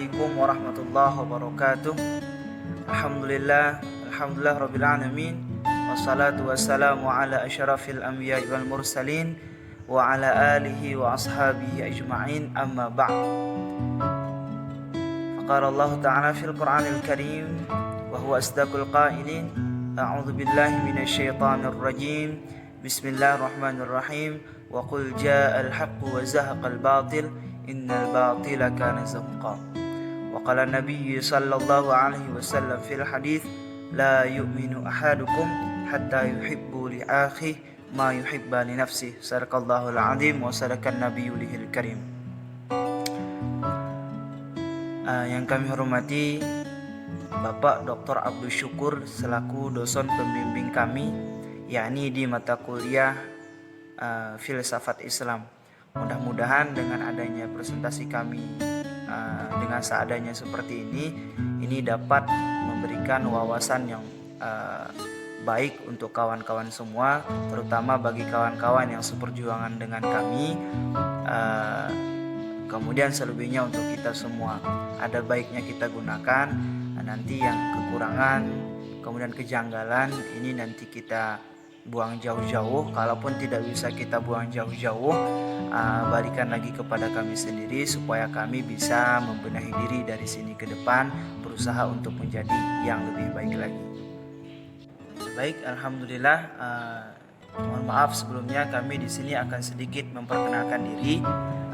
Assalamualaikum warahmatullahi wabarakatuh. Alhamdulillah rabbil alamin. Wassalatu wassalamu ala asyrafil anbiya'i wal mursalin wa ala alihi wa ashabihi ajma'in, amma ba'd. Faqala Allah ta'ala fil Qur'anil Karim wa huwa asdaqul qailin. A'udzu billahi minasy syaithanir rajim. Bismillahirrahmanirrahim. Wa qul ja'al haqqu wa zahaqal batil innal batila kana zahuqa. Wa qala Nabi sallallahu alaihi wasallam fil hadits la yu'minu ahadukum hatta yuhibbu li akhihi ma yuhibba li nafsihi. Sadaqallahul azim wa sadaqan nabiyyul karim. Yang kami hormati Bapak Dr. Abdul Syukur selaku dosen pembimbing kami, yakni di mata kuliah Filsafat Islam. Mudah-mudahan dengan adanya presentasi kami dengan seadanya seperti ini dapat memberikan wawasan yang baik untuk kawan-kawan semua, terutama bagi kawan-kawan yang seperjuangan dengan kami. Kemudian selebihnya untuk kita semua, ada baiknya kita gunakan. Nanti yang kekurangan, kemudian kejanggalan, ini nanti kita buang jauh-jauh. Kalaupun tidak bisa kita buang jauh-jauh, balikan lagi kepada kami sendiri supaya kami bisa membenahi diri dari sini ke depan, berusaha untuk menjadi yang lebih baik lagi. Baik, alhamdulillah. Mohon maaf sebelumnya, kami di sini akan sedikit memperkenalkan diri.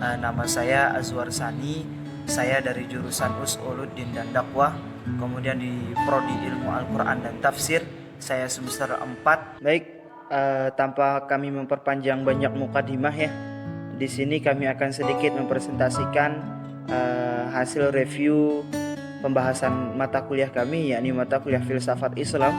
Nama saya Azwar Sani. Saya dari jurusan Usuluddin dan Dakwah, kemudian di Prodi Ilmu Al-Quran dan Tafsir. Saya semester 4. Baik, tanpa kami memperpanjang banyak mukadimah ya, di sini kami akan sedikit mempresentasikan hasil review pembahasan mata kuliah kami, yakni mata kuliah Filsafat Islam,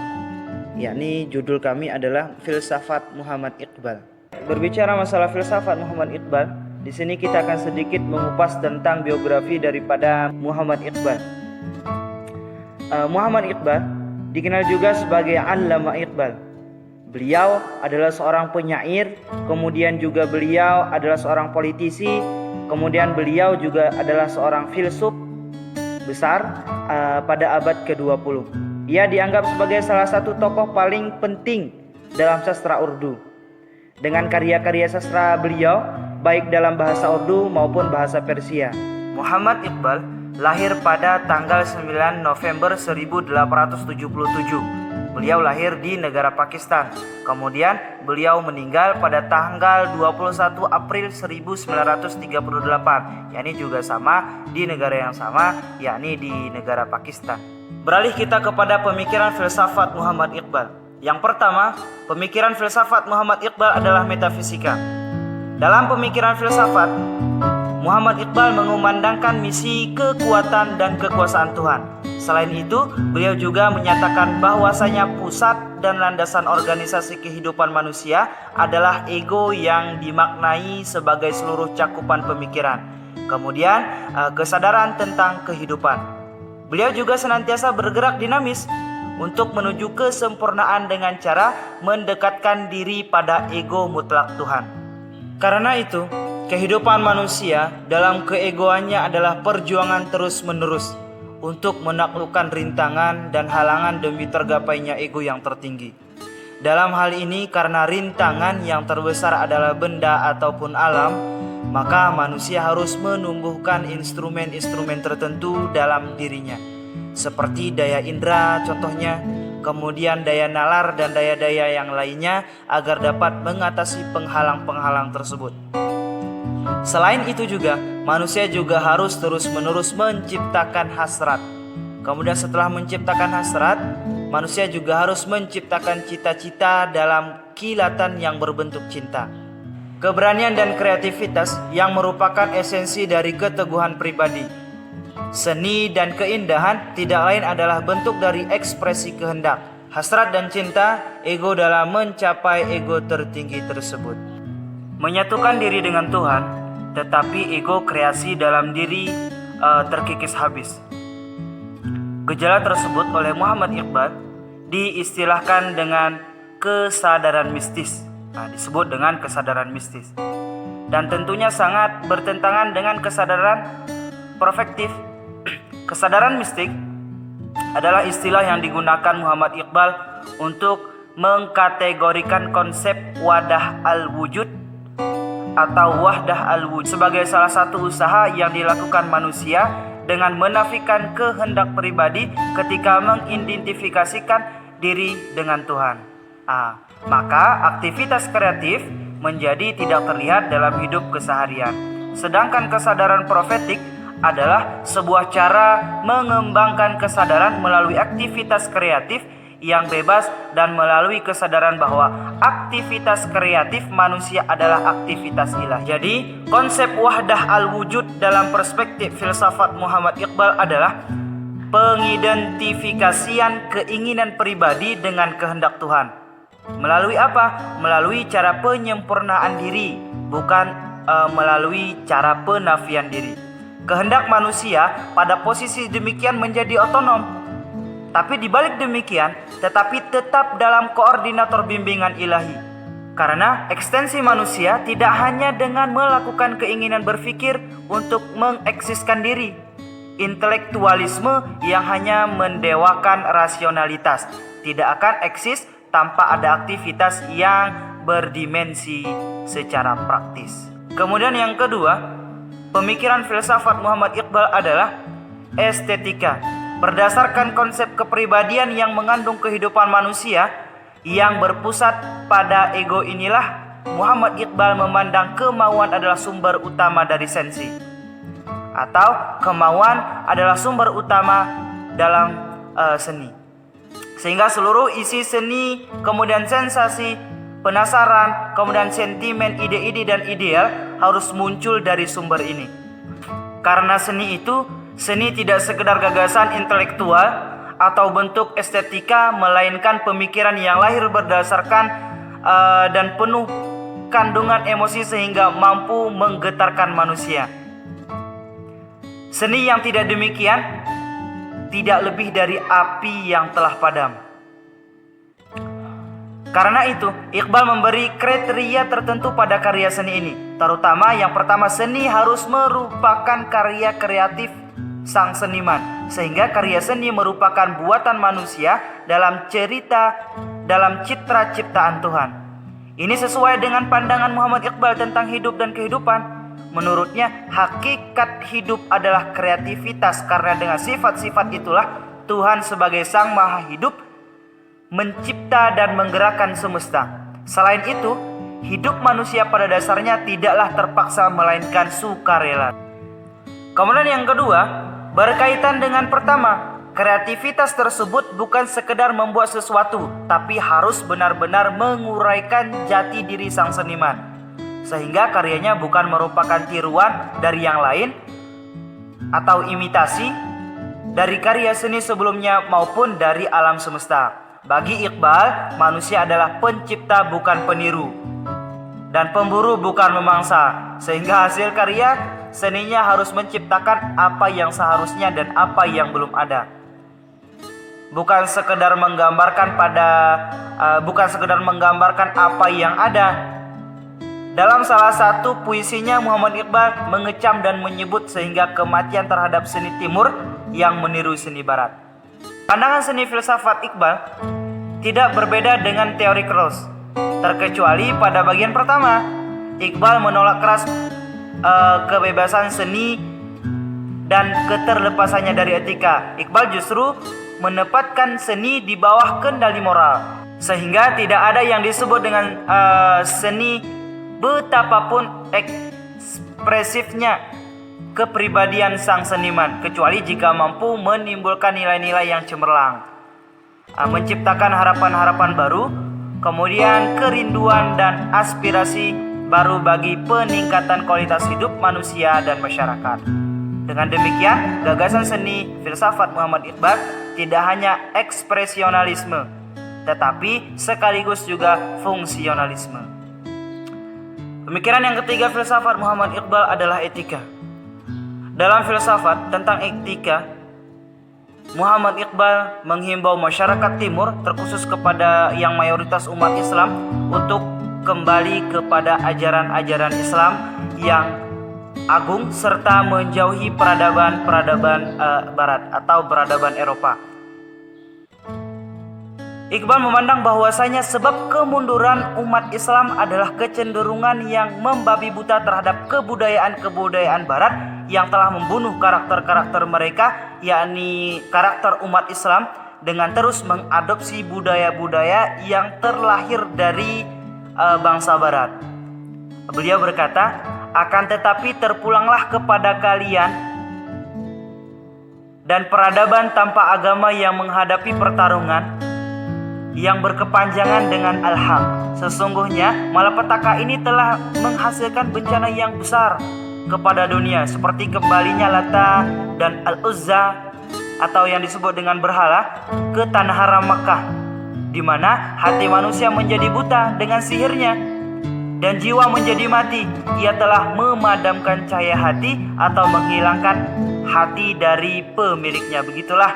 yakni judul kami adalah Filsafat Muhammad Iqbal. Berbicara masalah Filsafat Muhammad Iqbal, di sini kita akan sedikit mengupas tentang biografi daripada Muhammad Iqbal. Muhammad Iqbal dikenal juga sebagai Allama Iqbal. Beliau adalah seorang penyair, kemudian juga beliau adalah seorang politisi, kemudian beliau juga adalah seorang filsuf besar pada abad ke-20. Ia dianggap sebagai salah satu tokoh paling penting dalam sastra Urdu. Dengan karya-karya sastra beliau baik dalam bahasa Urdu maupun bahasa Persia. Muhammad Iqbal lahir pada tanggal 9 November 1877. Beliau lahir di negara Pakistan. Kemudian beliau meninggal pada tanggal 21 April 1938, yakni juga sama di negara yang sama, yakni di negara Pakistan. Beralih kita kepada pemikiran filsafat Muhammad Iqbal. Yang pertama, pemikiran filsafat Muhammad Iqbal adalah metafisika. Dalam pemikiran filsafat, Muhammad Iqbal mengumandangkan misi, kekuatan, dan kekuasaan Tuhan. Selain itu, beliau juga menyatakan bahwasanya pusat dan landasan organisasi kehidupan manusia adalah ego yang dimaknai sebagai seluruh cakupan pemikiran. Kemudian, kesadaran tentang kehidupan. Beliau juga senantiasa bergerak dinamis untuk menuju kesempurnaan dengan cara mendekatkan diri pada ego mutlak Tuhan. Karena itu, kehidupan manusia dalam keegoannya adalah perjuangan terus-menerus untuk menaklukkan rintangan dan halangan demi tergapainya ego yang tertinggi. Dalam hal ini, karena rintangan yang terbesar adalah benda ataupun alam, maka manusia harus menumbuhkan instrumen-instrumen tertentu dalam dirinya, seperti daya indera contohnya, kemudian daya nalar dan daya-daya yang lainnya agar dapat mengatasi penghalang-penghalang tersebut. Selain itu juga, manusia juga harus terus-menerus menciptakan hasrat. Kemudian setelah menciptakan hasrat, manusia juga harus menciptakan cita-cita dalam kilatan yang berbentuk cinta. Keberanian dan kreativitas yang merupakan esensi dari keteguhan pribadi. Seni dan keindahan tidak lain adalah bentuk dari ekspresi kehendak, hasrat dan cinta ego dalam mencapai ego tertinggi tersebut. Menyatukan diri dengan Tuhan, tetapi ego kreasi dalam diri terkikis habis. Gejala tersebut oleh Muhammad Iqbal diistilahkan dengan kesadaran mistis. Disebut dengan kesadaran mistis. Dan tentunya sangat bertentangan dengan kesadaran prospektif Kesadaran mistik adalah istilah yang digunakan Muhammad Iqbal untuk mengkategorikan konsep wadah al-wujud atau wahdah al-wujud sebagai salah satu usaha yang dilakukan manusia dengan menafikan kehendak pribadi ketika mengidentifikasikan diri dengan Tuhan. Maka aktivitas kreatif menjadi tidak terlihat dalam hidup keseharian. Sedangkan kesadaran profetik adalah sebuah cara mengembangkan kesadaran melalui aktivitas kreatif yang bebas dan melalui kesadaran bahwa aktivitas kreatif manusia adalah aktivitas ilahi. Jadi, konsep wahdah al-wujud dalam perspektif filsafat Muhammad Iqbal adalah pengidentifikasian keinginan pribadi dengan kehendak Tuhan. Melalui apa? Melalui cara penyempurnaan diri, bukan melalui cara penafian diri. Kehendak manusia pada posisi demikian menjadi otonom. Tapi dibalik demikian, tetapi tetap dalam koordinator bimbingan ilahi. Karena ekstensi manusia tidak hanya dengan melakukan keinginan berpikir untuk mengeksiskan diri. Intelektualisme yang hanya mendewakan rasionalitas tidak akan eksis tanpa ada aktivitas yang berdimensi secara praktis. Kemudian yang kedua, pemikiran filsafat Muhammad Iqbal adalah estetika. Berdasarkan konsep kepribadian yang mengandung kehidupan manusia yang berpusat pada ego inilah, Muhammad Iqbal memandang kemauan adalah sumber utama dari sensi, atau kemauan adalah sumber utama dalam seni. Sehingga seluruh isi seni, kemudian sensasi, penasaran, kemudian sentimen, ide-ide dan ideal harus muncul dari sumber ini. Karena seni tidak sekedar gagasan intelektual atau bentuk estetika, melainkan pemikiran yang lahir berdasarkan dan penuh kandungan emosi sehingga mampu menggetarkan manusia. Seni yang tidak demikian tidak lebih dari api yang telah padam. Karena itu, Iqbal memberi kriteria tertentu pada karya seni ini. Terutama yang pertama, seni harus merupakan karya kreatif sang seniman, sehingga karya seni merupakan buatan manusia dalam citra ciptaan Tuhan. Ini sesuai dengan pandangan Muhammad Iqbal tentang hidup dan kehidupan. Menurutnya, hakikat hidup adalah kreativitas, karena dengan sifat-sifat itulah Tuhan sebagai Sang Maha Hidup mencipta dan menggerakkan semesta. Selain itu, hidup manusia pada dasarnya tidaklah terpaksa melainkan sukarela. Kemudian yang kedua, berkaitan dengan pertama, kreativitas tersebut bukan sekedar membuat sesuatu, tapi harus benar-benar menguraikan jati diri sang seniman, sehingga karyanya bukan merupakan tiruan dari yang lain atau imitasi dari karya seni sebelumnya maupun dari alam semesta. Bagi Iqbal, manusia adalah pencipta bukan peniru, dan pemburu bukan memangsa, sehingga hasil karya seninya harus menciptakan apa yang seharusnya dan apa yang belum ada. Bukan sekedar menggambarkan apa yang ada. Dalam salah satu puisinya, Muhammad Iqbal mengecam dan menyebut sehingga kematian terhadap seni timur yang meniru seni barat. Pandangan seni filsafat Iqbal tidak berbeda dengan teori Krauss, terkecuali pada bagian pertama. Iqbal menolak keras kebebasan seni dan keterlepasannya dari etika. Iqbal justru menempatkan seni di bawah kendali moral, sehingga tidak ada yang disebut dengan seni betapapun ekspresifnya kepribadian sang seniman, kecuali jika mampu menimbulkan nilai-nilai yang cemerlang, menciptakan harapan-harapan baru, kemudian kerinduan dan aspirasi baru bagi peningkatan kualitas hidup manusia dan masyarakat. Dengan demikian, gagasan seni filsafat Muhammad Iqbal tidak hanya ekspresionalisme, tetapi sekaligus juga fungsionalisme. Pemikiran yang ketiga filsafat Muhammad Iqbal adalah etika. Dalam filsafat tentang etika, Muhammad Iqbal menghimbau masyarakat timur, terkhusus kepada yang mayoritas umat Islam, untuk kembali kepada ajaran-ajaran Islam yang agung serta menjauhi peradaban barat atau peradaban Eropa. Iqbal memandang bahwasanya sebab kemunduran umat Islam adalah kecenderungan yang membabi buta terhadap kebudayaan-kebudayaan barat yang telah membunuh karakter-karakter mereka, yakni karakter umat Islam, dengan terus mengadopsi budaya-budaya yang terlahir dari bangsa barat. Beliau berkata, akan tetapi terpulanglah kepada kalian dan peradaban tanpa agama yang menghadapi pertarungan yang berkepanjangan dengan al-haq. Sesungguhnya malapetaka ini telah menghasilkan bencana yang besar kepada dunia, seperti kembalinya Lata dan Al-Uzza atau yang disebut dengan berhala ke tanah haram Makkah, di mana hati manusia menjadi buta dengan sihirnya dan jiwa menjadi mati. Ia telah memadamkan cahaya hati atau menghilangkan hati dari pemiliknya. Begitulah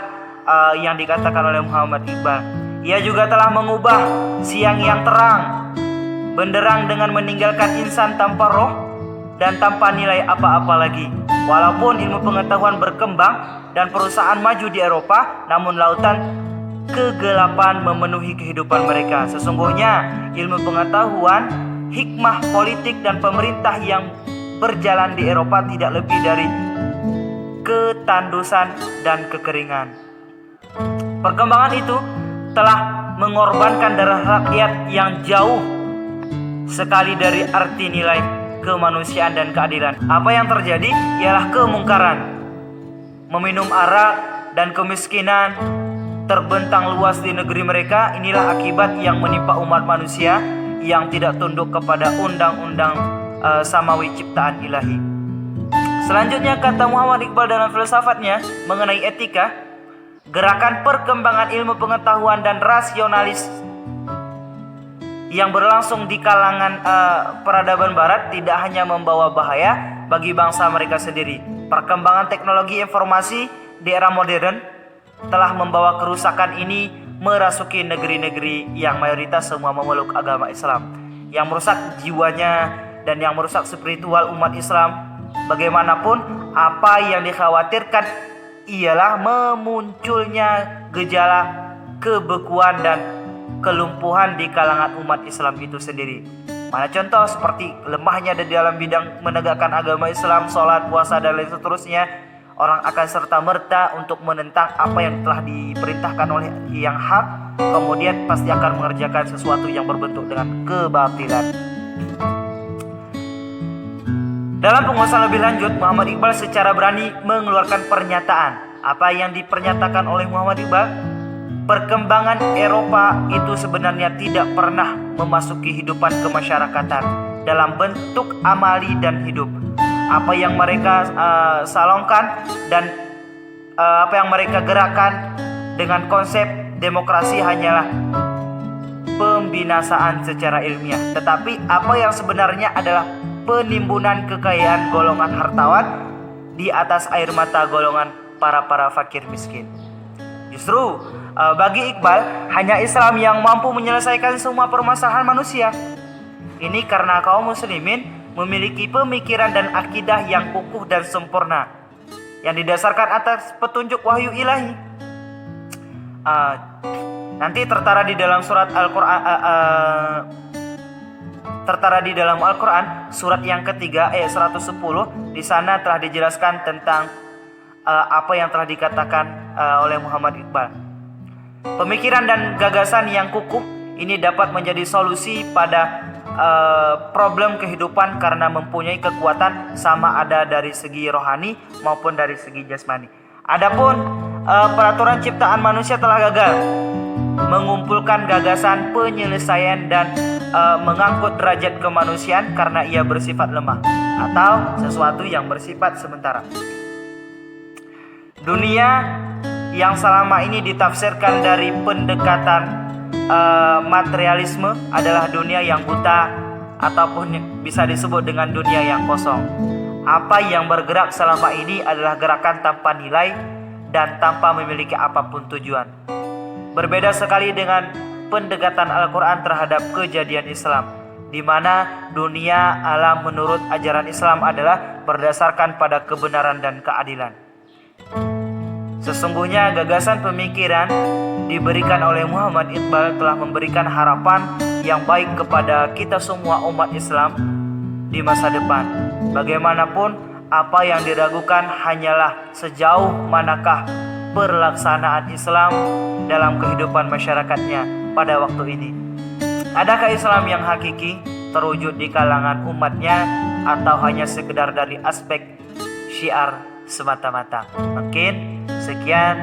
yang dikatakan oleh Muhammad Iqbal. Ia juga telah mengubah siang yang terang benderang dengan meninggalkan insan tanpa roh dan tanpa nilai apa-apa lagi. Walaupun ilmu pengetahuan berkembang dan perusahaan maju di Eropa, namun lautan kegelapan memenuhi kehidupan mereka. Sesungguhnya ilmu pengetahuan, hikmah politik dan pemerintah yang berjalan di Eropa tidak lebih dari ketandusan dan kekeringan. Perkembangan itu telah mengorbankan darah rakyat yang jauh sekali dari arti nilai kemanusiaan dan keadilan. Apa yang terjadi ialah kemungkaran, meminum arak dan kemiskinan terbentang luas di negeri mereka. Inilah akibat yang menimpa umat manusia yang tidak tunduk kepada undang-undang samawi ciptaan ilahi. Selanjutnya kata Muhammad Iqbal dalam filsafatnya mengenai etika, gerakan perkembangan ilmu pengetahuan dan rasionalis yang berlangsung di kalangan peradaban barat tidak hanya membawa bahaya bagi bangsa mereka sendiri. Perkembangan teknologi informasi di era modern telah membawa kerusakan ini merasuki negeri-negeri yang mayoritas semua memeluk agama Islam, yang merusak jiwanya dan yang merusak spiritual umat Islam. Bagaimanapun, apa yang dikhawatirkan ialah memunculnya gejala kebekuan dan kelumpuhan di kalangan umat Islam itu sendiri. Mana contoh seperti lemahnya di dalam bidang menegakkan agama Islam, sholat, puasa dan lain seterusnya. Orang akan serta-merta untuk menentang apa yang telah diperintahkan oleh yang hak, kemudian pasti akan mengerjakan sesuatu yang berbentuk dengan kebatilan. Dalam penguasaan lebih lanjut, Muhammad Iqbal secara berani mengeluarkan pernyataan. Apa yang dipernyatakan oleh Muhammad Iqbal? Perkembangan Eropa itu sebenarnya tidak pernah memasuki hidupan kemasyarakatan dalam bentuk amali dan hidup. Apa yang mereka salongkan dan apa yang mereka gerakkan dengan konsep demokrasi hanyalah pembinasaan secara ilmiah. Tetapi apa yang sebenarnya adalah penimbunan kekayaan golongan hartawan di atas air mata golongan para fakir miskin. Justru bagi Iqbal, hanya Islam yang mampu menyelesaikan semua permasalahan manusia. Ini karena kaum muslimin memiliki pemikiran dan akidah yang kukuh dan sempurna, yang didasarkan atas petunjuk wahyu ilahi. Nanti tertara di dalam surat Al-Quran, surat yang ketiga ayat 110. Di sana telah dijelaskan tentang apa yang telah dikatakan oleh Muhammad Iqbal. Pemikiran dan gagasan yang kukuh ini dapat menjadi solusi pada problem kehidupan karena mempunyai kekuatan sama ada dari segi rohani maupun dari segi jasmani. Adapun peraturan ciptaan manusia telah gagal mengumpulkan gagasan penyelesaian dan mengangkut derajat kemanusiaan karena ia bersifat lemah atau sesuatu yang bersifat sementara. Dunia yang selama ini ditafsirkan dari pendekatan materialisme adalah dunia yang buta ataupun bisa disebut dengan dunia yang kosong. Apa yang bergerak selama ini adalah gerakan tanpa nilai dan tanpa memiliki apapun tujuan. Berbeda sekali dengan pendekatan Al-Quran terhadap kejadian Islam. di mana dunia alam menurut ajaran Islam adalah berdasarkan pada kebenaran dan keadilan. Sesungguhnya gagasan pemikiran diberikan oleh Muhammad Iqbal telah memberikan harapan yang baik kepada kita semua umat Islam di masa depan. Bagaimanapun, apa yang diragukan hanyalah sejauh manakah pelaksanaan Islam dalam kehidupan masyarakatnya pada waktu ini. Adakah Islam yang hakiki terwujud di kalangan umatnya atau hanya sekedar dari aspek syiar semata-mata? Mungkin sekian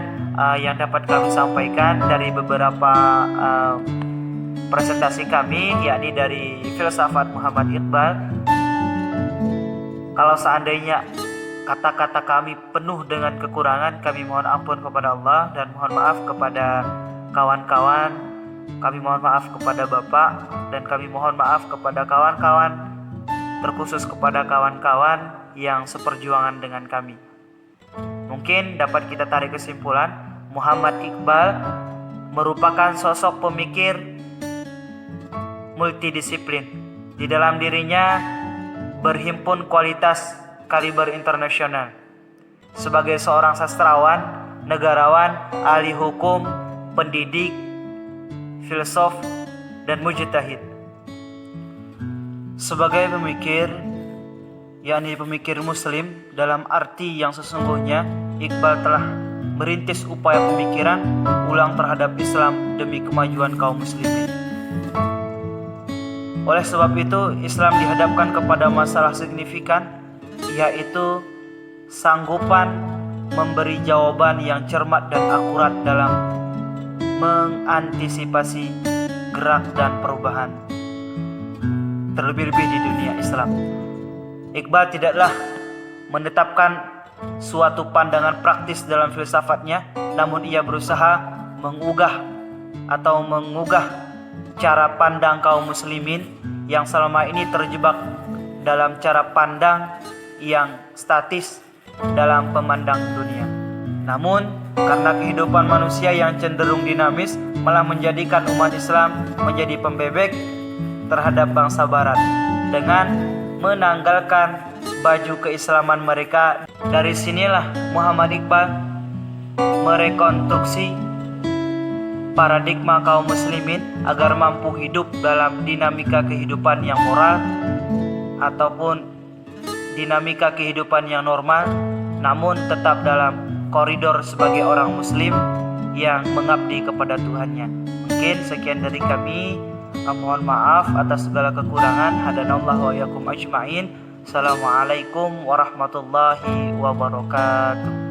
yang dapat kami sampaikan dari beberapa presentasi kami, yakni dari filsafat Muhammad Iqbal. Kalau seandainya kata-kata kami penuh dengan kekurangan, kami mohon ampun kepada Allah dan mohon maaf kepada kawan-kawan. Kami mohon maaf kepada Bapak dan kami mohon maaf kepada kawan-kawan, terkhusus kepada kawan-kawan yang seperjuangan dengan kami. Mungkin dapat kita tarik kesimpulan, Muhammad Iqbal merupakan sosok pemikir multidisiplin. Di dalam dirinya berhimpun kualitas kaliber internasional. Sebagai seorang sastrawan, negarawan, ahli hukum, pendidik, filsuf, dan mujtahid. Sebagai pemikir, yakni pemikir muslim dalam arti yang sesungguhnya, Iqbal telah merintis upaya pemikiran ulang terhadap Islam demi kemajuan kaum muslimin. Oleh sebab itu, Islam dihadapkan kepada masalah signifikan, yaitu sanggupan memberi jawaban yang cermat dan akurat dalam mengantisipasi gerak dan perubahan, terlebih-lebih di dunia Islam. Iqbal tidaklah menetapkan suatu pandangan praktis dalam filsafatnya, namun ia berusaha mengugah cara pandang kaum muslimin yang selama ini terjebak dalam cara pandang yang statis dalam memandang dunia. Namun, karena kehidupan manusia yang cenderung dinamis malah menjadikan umat Islam menjadi pembebek terhadap bangsa barat dengan menanggalkan baju keislaman mereka. Dari sinilah Muhammad Iqbal merekonstruksi paradigma kaum muslimin agar mampu hidup dalam dinamika kehidupan yang moral ataupun dinamika kehidupan yang normal, namun tetap dalam koridor sebagai orang muslim yang mengabdi kepada Tuhannya. Mungkin sekian dari kami. Mohon maaf atas segala kekurangan. Hadanallahu wa iyyakum ajma'in. Assalamualaikum warahmatullahi wabarakatuh.